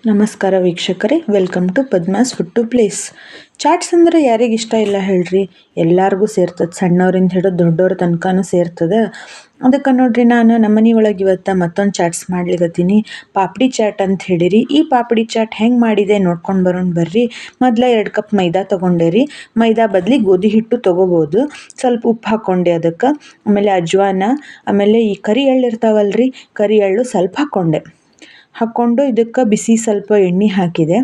ನಮಸ್ಕಾರ ವೀಕ್ಷಕರೇ, welcome to Padma's food to place. Chats ಅಂದರೆ ಯಾರಿಗೆ ಇಷ್ಟ ಇಲ್ಲ ಹೇಳ್ರಿ, ಎಲ್ಲರಿಗೂ ಸೇರ್ತದೆ. ಸಣ್ಣವರಿಂದ ಹಿಡಿದು ದೊಡ್ಡವ್ರ ತನಕನೂ ಸೇರ್ತದೆ. ಅದಕ್ಕೆ ನೋಡ್ರಿ, ನಾನು ನಮ್ಮನೆ ಒಳಗೆ ಇವತ್ತು ಮತ್ತೊಂದು ಚಾಟ್ಸ್ ಮಾಡ್ಲಿಕತ್ತೀನಿ. ಪಾಪಡಿ ಚಾಟ್ ಅಂತ ಹೇಳಿರಿ. ಈ ಪಾಪಡಿ ಚಾಟ್ ಹೆಂಗೆ ಮಾಡಿದೆ ನೋಡ್ಕೊಂಡು ಬರೋಣ ಬರ್ರಿ. ಮೊದಲ 2 ಕಪ್ ಮೈದಾ ತೊಗೊಂಡೆ ರೀ. ಮೈದಾ ಬದಲಿ ಗೋಧಿ ಹಿಟ್ಟು ತೊಗೋಬೋದು. ಸ್ವಲ್ಪ ಉಪ್ಪು ಹಾಕ್ಕೊಂಡೆ ಅದಕ್ಕೆ. ಆಮೇಲೆ ಅಜ್ವಾನ, ಆಮೇಲೆ ಈ ಕರಿ ಎಳ್ಳು ಇರ್ತಾವಲ್ರಿ, ಕರಿ ಎಳ್ಳು ಸ್ವಲ್ಪ ಹಾಕ್ಕೊಂಡು ಇದಕ್ಕೆ ಬಿಸಿ ಸ್ವಲ್ಪ ಎಣ್ಣೆ ಹಾಕಿದೆ.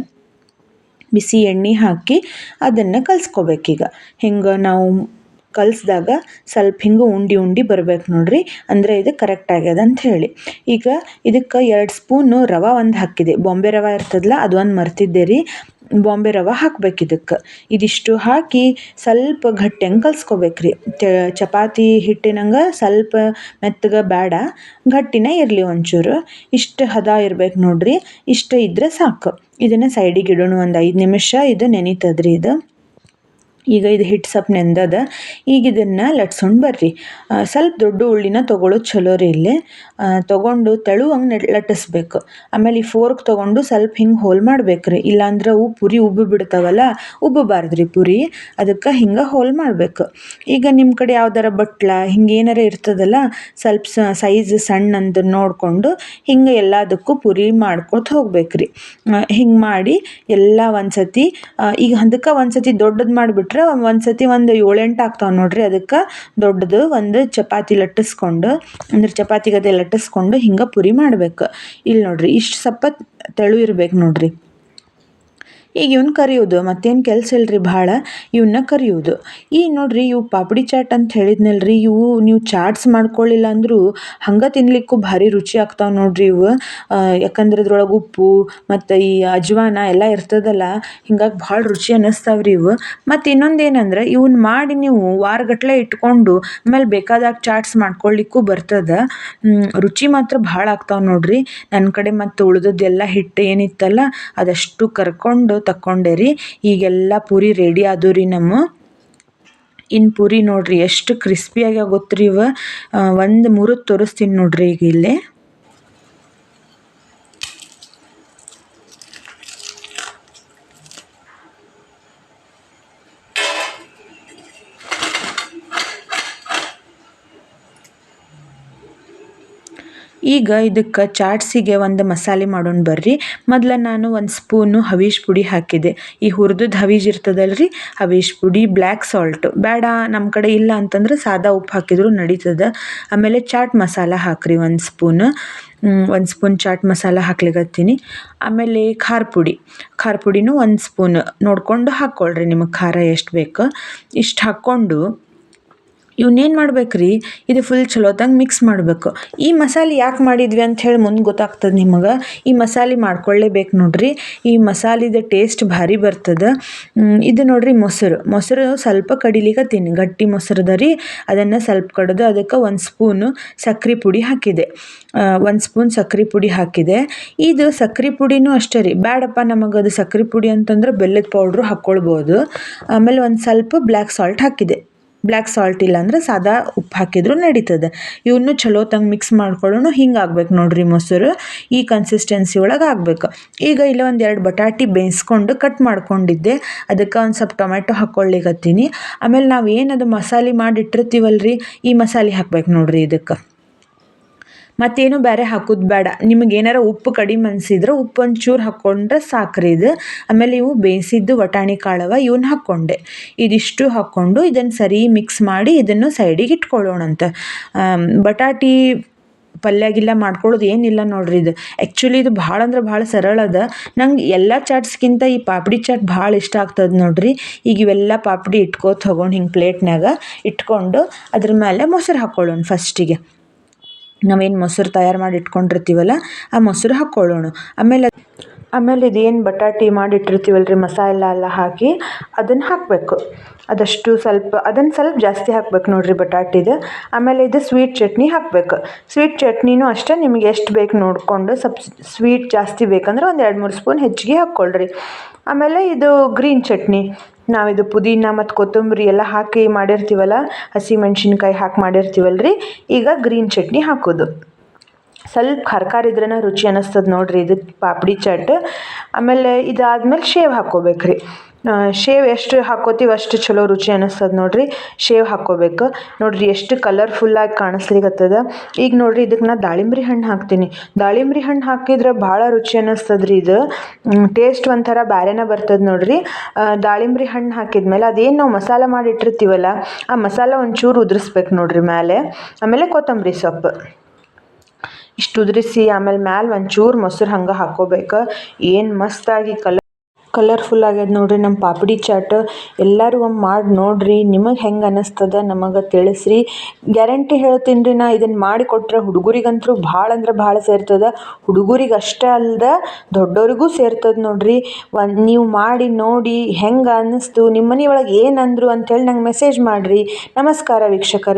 ಬಿಸಿ ಎಣ್ಣೆ ಹಾಕಿ ಅದನ್ನು ಕಲಿಸ್ಕೋಬೇಕೀಗ. ಹಿಂಗೆ ನಾವು ಕಲಿಸ್ದಾಗ ಸ್ವಲ್ಪ ಹಿಂಗೆ ಉಂಡಿ ಬರ್ಬೇಕು ನೋಡ್ರಿ, ಅಂದರೆ ಇದು ಕರೆಕ್ಟ್ ಆಗ್ಯದ ಅಂತ ಹೇಳಿ. ಈಗ ಇದಕ್ಕೆ 2 ಸ್ಪೂನು ರವೆ ಒಂದು ಹಾಕಿದೆ. ಬಾಂಬೆ ರವೆ ಇರ್ತದಲ್ಲ, ಅದು ಒಂದು ಮರ್ತಿದ್ದೆ ರೀ. ಬಾಂಬೆ ರವೆ ಹಾಕ್ಬೇಕು ಇದಕ್ಕೆ. ಇದಿಷ್ಟು ಹಾಕಿ ಸ್ವಲ್ಪ ಗಟ್ಟಿಯಂಗೆ ಕಲಿಸ್ಕೋಬೇಕ್ರಿ. ಚಪಾತಿ ಹಿಟ್ಟಿನಂಗೆ ಸ್ವಲ್ಪ ಮೆತ್ತಗೆ ಬೇಡ, ಗಟ್ಟಿನೇ ಇರಲಿ ಒಂಚೂರು. ಇಷ್ಟು ಹದ ಇರ್ಬೇಕು ನೋಡ್ರಿ. ಇಷ್ಟ ಇದ್ರೆ ಸಾಕು. ಇದನ್ನು ಸೈಡಿಗೆ ಇಡೋಣ. ಒಂದು 5 ನಿಮಿಷ ಇದು ನೆನೀತದ್ರಿ. ಈಗ ಇದು ಹಿಟ್ಟು ಸ್ವಲ್ಪ ನೆಂದದ. ಈಗ ಇದನ್ನು ಲಟ್ಸ್ಕೊಂಡು ಬರ್ರಿ. ಸ್ವಲ್ಪ ದೊಡ್ಡ ಉಳ್ಳಿನ ತೊಗೊಳ್ಳೋದು ಚಲೋ ರೀ. ಇಲ್ಲಿ ತೊಗೊಂಡು ತೆಳುವಂಗೆ ಲಟ್ಟಿಸ್ಬೇಕು. ಆಮೇಲೆ ಈ ಫೋರ್ಕ್ ತೊಗೊಂಡು ಸ್ವಲ್ಪ ಹಿಂಗೆ ಹೋಲ್ ಮಾಡ್ಬೇಕ್ರಿ. ಇಲ್ಲಾಂದ್ರೆ ಅವು ಪುರಿ ಬಿಡ್ತಾವಲ್ಲ, ಉಬ್ಬಬಾರ್ದ್ರಿ ಪುರಿ. ಅದಕ್ಕೆ ಹಿಂಗೆ ಹೋಲ್ ಮಾಡಬೇಕು. ಈಗ ನಿಮ್ಮ ಕಡೆ ಯಾವ್ದಾರ ಬಟ್ಲ ಹಿಂಗೆ ಏನಾರ ಇರ್ತದಲ್ಲ, ಸ್ವಲ್ಪ ಸೈಜ್ ಸಣ್ಣ ಅಂತ ನೋಡಿಕೊಂಡು ಹಿಂಗೆ ಎಲ್ಲದಕ್ಕೂ ಪುರಿ ಮಾಡ್ಕೊತ ಹೋಗ್ಬೇಕ್ರಿ. ಹಿಂಗೆ ಮಾಡಿ ಎಲ್ಲ ಒಂದ್ಸತಿ, ಈಗ ಅದಕ್ಕೆ ಒಂದ್ಸತಿ ದೊಡ್ಡದು ಮಾಡಿಬಿಟ್ರೆ ಒಂದ್ಸತಿ ಒಂದು 7-8 ಆಗ್ತಾವೆ ನೋಡ್ರಿ. ಅದಕ್ಕೆ ದೊಡ್ಡದು ಒಂದು ಚಪಾತಿ ಲಟ್ಟಿಸ್ಕೊಂಡು, ಅಂದ್ರೆ ಚಪಾತಿ ಗತೆ ಲಟ್ಟಿಸ್ಕೊಂಡು ಹಿಂಗೆ ಪುರಿ ಮಾಡ್ಬೇಕು. ಇಲ್ಲಿ ನೋಡ್ರಿ, ಇಷ್ಟು ಸ್ವಲ್ಪ ತೆಳು ಇರ್ಬೇಕು ನೋಡ್ರಿ. ಈಗ ಇವನ್ನ ಕರಿಯೋದು, ಮತ್ತೇನು ಕೆಲಸ ಇಲ್ಲರಿ ಭಾಳ. ಇವನ್ನ ಕರಿಯೋದು. ಈ ನೋಡ್ರಿ, ಇವು ಪಾಪಡಿ ಚಾಟ್ ಅಂತ ಹೇಳಿದ್ನಲ್ರಿ, ಇವು ನೀವು ಚಾಟ್ಸ್ ಮಾಡ್ಕೊಳ್ಳಿಲ್ಲ ಅಂದರೂ ಹಂಗೆ ತಿನ್ಲಿಕ್ಕೂ ಭಾರಿ ರುಚಿ ಆಗ್ತಾವೆ ನೋಡ್ರಿ ಇವು. ಯಾಕಂದ್ರೆ ಇದ್ರೊಳಗೆ ಉಪ್ಪು ಮತ್ತು ಈ ಅಜ್ವಾನ ಎಲ್ಲ ಇರ್ತದಲ್ಲ, ಹಿಂಗಾಗಿ ಭಾಳ ರುಚಿ ಅನ್ನಿಸ್ತಾವ್ರಿ ಇವು. ಮತ್ತು ಇನ್ನೊಂದು ಏನಂದ್ರೆ, ಇವನ್ನ ಮಾಡಿ ನೀವು ವಾರಗಟ್ಟಲೆ ಇಟ್ಕೊಂಡು ಆಮೇಲೆ ಬೇಕಾದಾಗ ಚಾಟ್ಸ್ ಮಾಡ್ಕೊಳ್ಳಿಕ್ಕೂ ಬರ್ತದೆ. ರುಚಿ ಮಾತ್ರ ಭಾಳ ಆಗ್ತಾವೆ ನೋಡ್ರಿ. ನನ್ನ ಕಡೆ ಮತ್ತು ಉಳಿದದ್ದೆಲ್ಲ ಹಿಟ್ಟು ಏನಿತ್ತಲ್ಲ ಅದಷ್ಟು ಕರ್ಕೊಂಡು ತಕ್ಕೊಂಡೆ ರೀ. ಈಗೆಲ್ಲ ಪೂರಿ ರೆಡಿ ಆದವು ರೀ ಇನ್ನು ಪೂರಿ ನೋಡ್ರಿ ಎಷ್ಟು ಕ್ರಿಸ್ಪಿಯಾಗಿ ಗೊತ್ತ್ರಿ ಇವು. ಒಂದು ಮುರಿದು ತೋರಿಸ್ತೀನಿ ನೋಡ್ರಿ ಈಗ ಇಲ್ಲೇ. ಈಗ ಇದಕ್ಕೆ ಚಾಟ್ಸಿಗೆ ಒಂದು ಮಸಾಲೆ ಮಾಡೋಣ ಬರ್ರಿ. ಮೊದಲು ನಾನು 1 ಸ್ಪೂನು ಹವೀಶ್ ಪುಡಿ ಹಾಕಿದೆ. ಈ ಹುರಿದದ್ದು ಹವೀಜ್ ಇರ್ತದಲ್ರಿ, ಹವೀಶ್ ಪುಡಿ, ಬ್ಲ್ಯಾಕ್ ಸಾಲ್ಟು ಬೇಡ ನಮ್ಮ ಕಡೆ ಇಲ್ಲ ಅಂತಂದ್ರೆ ಸಾದಾ ಉಪ್ಪು ಹಾಕಿದ್ರು ನಡೀತದೆ. ಆಮೇಲೆ ಚಾಟ್ ಮಸಾಲ ಹಾಕ್ರಿ 1 ಸ್ಪೂನು. 1 ಸ್ಪೂನ್ ಚಾಟ್ ಮಸಾಲ ಹಾಕ್ಲಿಕತ್ತೀನಿ. ಆಮೇಲೆ ಖಾರ ಪುಡಿನೂ 1 ಸ್ಪೂನ್ ನೋಡಿಕೊಂಡು ಹಾಕ್ಕೊಳ್ರಿ, ನಿಮಗೆ ಖಾರ ಎಷ್ಟು ಬೇಕು ಇಷ್ಟು ಹಾಕ್ಕೊಂಡು ಇವನ್ನೇನು ಮಾಡ್ಬೇಕ್ರಿ, ಇದು ಫುಲ್ ಚಲೋತ್ತಂಗೆ ಮಿಕ್ಸ್ ಮಾಡಬೇಕು. ಈ ಮಸಾಲೆ ಯಾಕೆ ಮಾಡಿದ್ವಿ ಅಂತ ಹೇಳಿ ಮುಂದೆ ಗೊತ್ತಾಗ್ತದೆ ನಿಮಗೆ. ಈ ಮಸಾಲೆ ಮಾಡ್ಕೊಳ್ಳೇಬೇಕು ನೋಡ್ರಿ. ಈ ಮಸಾಲಿದ ಟೇಸ್ಟ್ ಭಾರಿ ಬರ್ತದೆ. ಇದು ನೋಡ್ರಿ, ಮೊಸರು ಸ್ವಲ್ಪ ಕಡಿಲಿಕತ್ತೀನಿ. ಗಟ್ಟಿ ಮೊಸರದ ರೀ, ಅದನ್ನು ಸ್ವಲ್ಪ ಕಡಿದು ಅದಕ್ಕೆ 1 ಸ್ಪೂನು ಸಕ್ಕರೆ ಪುಡಿ ಹಾಕಿದೆ. 1 ಸ್ಪೂನ್ ಸಕ್ಕರೆ ಪುಡಿ ಹಾಕಿದೆ. ಇದು ಸಕ್ಕರೆ ಪುಡಿನೂ ಅಷ್ಟೇ ರೀ, ಬೇಡಪ್ಪ ನಮಗದು ಸಕ್ಕರೆ ಪುಡಿ ಅಂತಂದ್ರೆ ಬೆಲ್ಲದ ಪೌಡ್ರು ಹಾಕ್ಕೊಳ್ಬೋದು. ಆಮೇಲೆ ಒಂದು ಸ್ವಲ್ಪ ಬ್ಲ್ಯಾಕ್ ಸಾಲ್ಟ್ ಹಾಕಿದೆ. ಬ್ಲ್ಯಾಕ್ ಸಾಲ್ಟ್ ಇಲ್ಲ ಅಂದ್ರೆ ಸಾದಾ ಉಪ್ಪು ಹಾಕಿದ್ರು ನಡೀತದೆ. ಇವನ್ನು ಚಲೋತ್ತಂಗೆ ಮಿಕ್ಸ್ ಮಾಡ್ಕೊಳ್ಳೋಣ. ಹಿಂಗೆ ಆಗ್ಬೇಕು ನೋಡ್ರಿ ಮೊಸರು. ಈ ಕನ್ಸಿಸ್ಟೆನ್ಸಿ ಒಳಗೆ ಆಗಬೇಕು. ಈಗ ಇಲ್ಲ 1-2 ಬಟಾಟಿ ಬೇಯಿಸ್ಕೊಂಡು ಕಟ್ ಮಾಡ್ಕೊಂಡಿದ್ದೆ, ಅದಕ್ಕೆ ಒಂದು ಸ್ವಲ್ಪ ಟೊಮೆಟೊ ಹಾಕ್ಕೊಳ್ಳಿಕತ್ತೀನಿ. ಆಮೇಲೆ ನಾವು ಏನದು ಮಸಾಲೆ ಮಾಡಿಟ್ಟಿರ್ತೀವಲ್ರಿ, ಈ ಮಸಾಲೆ ಹಾಕ್ಬೇಕು ನೋಡ್ರಿ ಇದಕ್ಕೆ. ಮತ್ತೇನು ಬೇರೆ ಹಾಕೋದು ಬೇಡ. ನಿಮಗೇನಾರ ಉಪ್ಪು ಕಡಿಮೆ ಅನಿಸಿದ್ರೆ ಉಪ್ಪು ಒಂಚೂರು ಹಾಕ್ಕೊಂಡ್ರೆ ಸಾಕ್ರಿ ಇದು. ಆಮೇಲೆ ಇವು ಬೇಯಿಸಿದ್ದು ವಟಾಣಿ ಕಾಳವ, ಇವನ್ನ ಹಾಕ್ಕೊಂಡೆ. ಇದಿಷ್ಟು ಹಾಕ್ಕೊಂಡು ಇದನ್ನು ಸರಿ ಮಿಕ್ಸ್ ಮಾಡಿ ಇದನ್ನು ಸೈಡಿಗೆ ಇಟ್ಕೊಳ್ಳೋಣಂತ. ಬಟಾಟಿ ಪಲ್ಯಾಗಿಲ್ಲ ಮಾಡ್ಕೊಳ್ಳೋದು ಏನಿಲ್ಲ ನೋಡ್ರಿ. ಇದು ಆ್ಯಕ್ಚುಲಿ ಇದು ಭಾಳ ಅಂದ್ರೆ ಭಾಳ ಸರಳ ಅದ. ನಂಗೆ ಎಲ್ಲ ಚಾಟ್ಸ್ಗಿಂತ ಈ ಪಾಪಡಿ ಚಾಟ್ ಭಾಳ ಇಷ್ಟ ಆಗ್ತದೆ ನೋಡ್ರಿ. ಈಗ ಇವೆಲ್ಲ ಪಾಪಡಿ ಇಟ್ಕೋತ ಹೋಗೋಣ ಹಿಂಗೆ ಪ್ಲೇಟ್ನಾಗ ಇಟ್ಕೊಂಡು ಅದ್ರ ಮೇಲೆ ಮೊಸರು ಹಾಕ್ಕೊಳ್ಳೋಣ. ಫಸ್ಟಿಗೆ ನಾವೇನು ಮೊಸರು ತಯಾರು ಮಾಡಿ ಇಟ್ಕೊಂಡಿರ್ತೀವಲ್ಲ ಆ ಮೊಸರು ಹಾಕ್ಕೊಳ್ಳೋಣ. ಆಮೇಲೆ ಇದೇನು ಬಟಾಟಿ ಮಾಡಿಟ್ಟಿರ್ತೀವಲ್ರಿ ಮಸಾಲೆ ಎಲ್ಲ ಹಾಕಿ ಅದನ್ನು ಹಾಕಬೇಕು. ಅದನ್ನು ಸ್ವಲ್ಪ ಜಾಸ್ತಿ ಹಾಕ್ಬೇಕು ನೋಡ್ರಿ ಬಟಾಟಿದು. ಆಮೇಲೆ ಇದು ಸ್ವೀಟ್ ಚಟ್ನಿ ಹಾಕಬೇಕು. ಸ್ವೀಟ್ ಚಟ್ನಿನೂ ಅಷ್ಟೇ, ನಿಮಗೆ ಎಷ್ಟು ಬೇಕು ನೋಡಿಕೊಂಡು. ಸ್ವಲ್ಪ ಸ್ವೀಟ್ ಜಾಸ್ತಿ ಬೇಕಂದ್ರೆ ಒಂದು 2-3 ಸ್ಪೂನ್ ಹೆಚ್ಚಿಗೆ ಹಾಕ್ಕೊಳ್ರಿ. ಆಮೇಲೆ ಇದು ಗ್ರೀನ್ ಚಟ್ನಿ, ನಾವಿದು ಪುದೀನ ಮತ್ತು ಕೊತ್ತಂಬರಿ ಎಲ್ಲ ಹಾಕಿ ಮಾಡಿರ್ತೀವಲ್ಲ, ಹಸಿ ಮೆಣಸಿನ್ಕಾಯಿ ಹಾಕಿ ಮಾಡಿರ್ತೀವಲ್ರಿ, ಈಗ ಗ್ರೀನ್ ಚಟ್ನಿ ಹಾಕೋದು. ಸ್ವಲ್ಪ ಖಾರ ಇದ್ರೇ ರುಚಿ ಅನ್ನಿಸ್ತದೆ ನೋಡಿರಿ ಇದು ಪಾಪಡಿ ಚಾಟ್. ಆಮೇಲೆ ಇದಾದ್ಮೇಲೆ ಶೇವ್ ಹಾಕ್ಕೋಬೇಕ್ರಿ. ಶೇವ್ ಎಷ್ಟು ಹಾಕ್ಕೋತೀವಿ ಅಷ್ಟು ಚಲೋ ರುಚಿ ಅನ್ನಿಸ್ತದೆ ನೋಡಿರಿ. ಶೇವ್ ಹಾಕ್ಕೋಬೇಕು ನೋಡಿರಿ, ಎಷ್ಟು ಕಲರ್ಫುಲ್ಲಾಗಿ ಕಾಣಿಸ್ಲಿಕ್ಕತ್ತದ. ಈಗ ನೋಡಿರಿ ಇದಕ್ಕೆ ನಾ ದಾಳಿಂಬ್ರಿ ಹಣ್ಣು ಹಾಕ್ತೀನಿ. ದಾಳಿಂಬ್ರಿ ಹಣ್ಣು ಹಾಕಿದ್ರೆ ಭಾಳ ರುಚಿ ಅನ್ನಿಸ್ತದೆ ರೀ. ಇದು ಟೇಸ್ಟ್ ಒಂಥರ ಬ್ಯಾರೆನೇ ಬರ್ತದೆ ನೋಡಿರಿ. ದಾಳಿಂಬ್ರಿ ಹಣ್ಣು ಹಾಕಿದ್ಮೇಲೆ ಅದೇನು ನಾವು ಮಸಾಲ ಮಾಡಿ ಇಟ್ಟಿರ್ತೀವಲ್ಲ, ಆ ಮಸಾಲ ಒಂಚೂರು ಉದುರಿಸ್ಬೇಕು ನೋಡಿರಿ ಮೇಲೆ. ಆಮೇಲೆ ಕೊತ್ತಂಬರಿ ಸೊಪ್ಪು ಇಷ್ಟು ಉದುರಿಸಿ ಆಮೇಲೆ ಮ್ಯಾಲೆ ಒಂಚೂರು ಮೊಸರು ಹಂಗೆ ಹಾಕ್ಕೋಬೇಕು. ಏನು ಮಸ್ತಾಗಿ ಕಲರ್ಫುಲ್ ಆಗ್ಯದ ನೋಡಿರಿ ನಮ್ಮ ಪಾಪಡಿ ಚಾಟ್. ಎಲ್ಲರೂ ಒಮ್ಮೆ ಮಾಡಿ ನೋಡಿರಿ, ನಿಮಗೆ ಹೆಂಗೆ ಅನ್ನಿಸ್ತದ ನಮಗೆ ತಿಳಿಸ್ರಿ. ಗ್ಯಾರಂಟಿ ಹೇಳ್ತೀನಿ ರೀ, ನಾ ಇದನ್ನು ಮಾಡಿ ಕೊಟ್ಟರೆ ಹುಡುಗರಿಗಂತೂ ಭಾಳ ಅಂದ್ರೆ ಭಾಳ ಸೇರ್ತದೆ. ಹುಡುಗರಿಗೆ ಅಷ್ಟೇ ಅಲ್ಲದೆ ದೊಡ್ಡವ್ರಿಗೂ ಸೇರ್ತದೆ ನೋಡಿರಿ. ನೀವು ಮಾಡಿ ನೋಡಿ ಹೆಂಗೆ ಅನ್ನಿಸ್ತು, ನಿಮ್ಮ ಮನೆಯೊಳಗೆ ಏನು ಅಂದರು ಅಂಥೇಳಿ ನಂಗೆ ಮೆಸೇಜ್ ಮಾಡಿರಿ. ನಮಸ್ಕಾರ ವೀಕ್ಷಕರೇ.